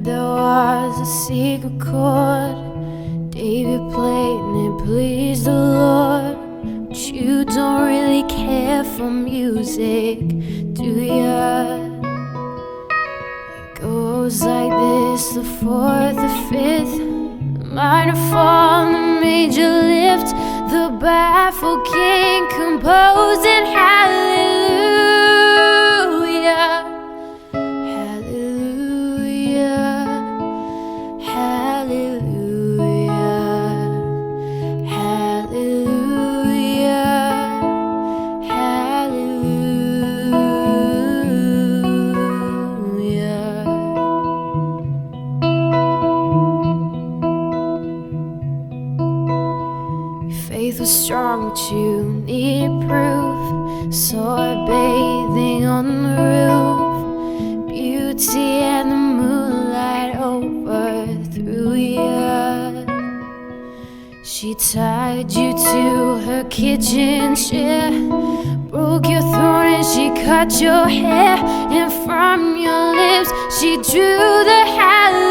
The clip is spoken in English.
there was a secret chord David played and it pleased the Lord. But you don't really care for music, do ya? It goes like this: the fourth, the fifth, the minor fall, the major lift, the baffled king composing hallelujah, hallelujah, hallelujah, hallelujah, hallelujah. Faith was strong, but you needed proof. Saw her bathing on the roof, beauty and the moonlight overthrew ya. She tied you to her kitchen chair, broke your throat and she cut your hair, and from your lips she drew the hallelujah.